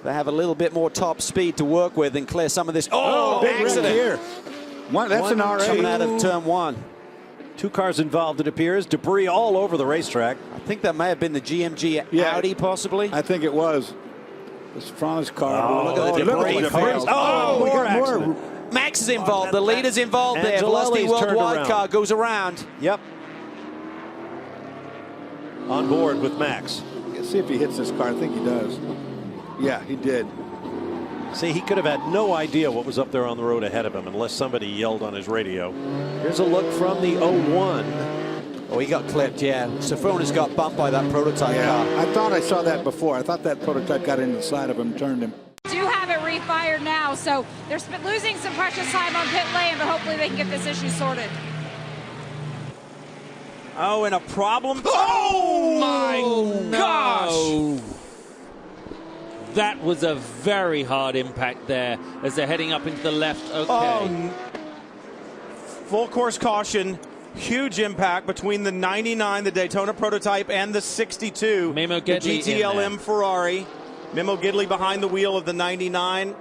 they have a little bit more top speed to work with and clear some of this. Oh, big accident here. That's an RA. coming out of turn one. 2 cars involved, it appears. Debris all over the racetrack. I think that may have been the GMG Audi, possibly. I think it was. It's Fran's car. Look at the debris. Oh, more accident. Max is involved. The leader's involved there. Angelelli's Velocity World turned Wide around. car goes around. Yep. On board with Max. Let's see if he hits this car. I think he does. Yeah, he did. See, he could have had no idea what was up there on the road ahead of him unless somebody yelled on his radio. Here's a look from the 01. Oh, he got clipped, yeah. Safona's got bumped by that prototype car. I thought I saw that before. I thought that prototype got in the side of him, turned him. Do have it refired now, so they're losing some precious time on pit lane, but hopefully they can get this issue sorted. Oh, and a problem. Oh my gosh! That was a very hard impact there as they're heading up into the left. Okay. Oh, full course caution. Huge impact between the 99, the Daytona prototype, and the 62. Memo the Gidley GTLM Ferrari. Memo Gidley behind the wheel of the 99.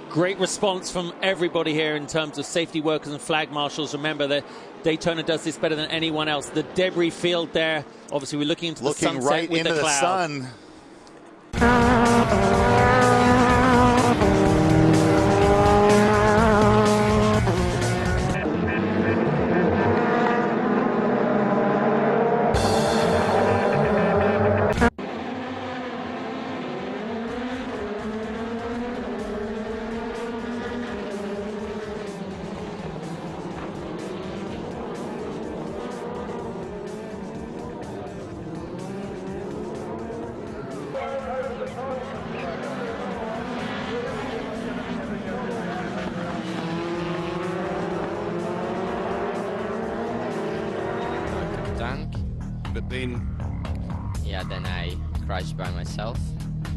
Great response from everybody here in terms of safety workers and flag marshals. Remember that Daytona does this better than anyone else. The debris field there, obviously we're looking into the sunset right with into the cloud. sun. But then I crashed by myself.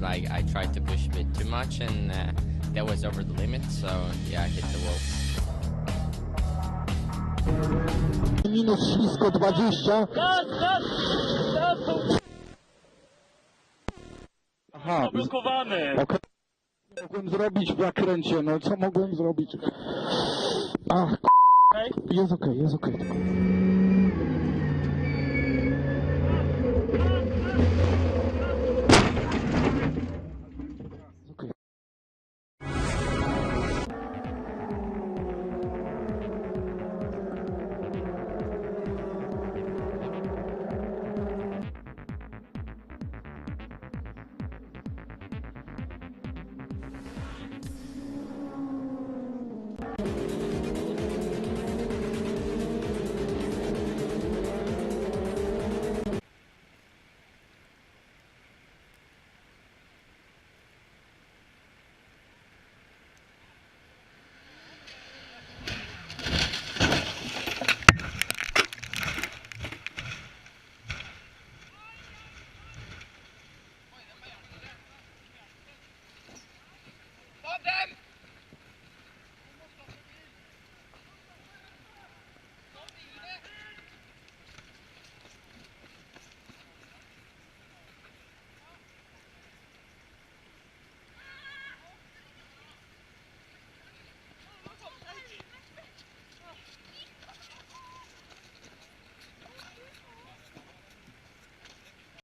Like I tried to push a bit too much, and that was over the limit. So yeah, I hit the wall. Minus ślisko 20. Aha, okay. Mogłem zrobić w zakręcie, no co mogłem zrobić? Ach, jest okej, jest okej.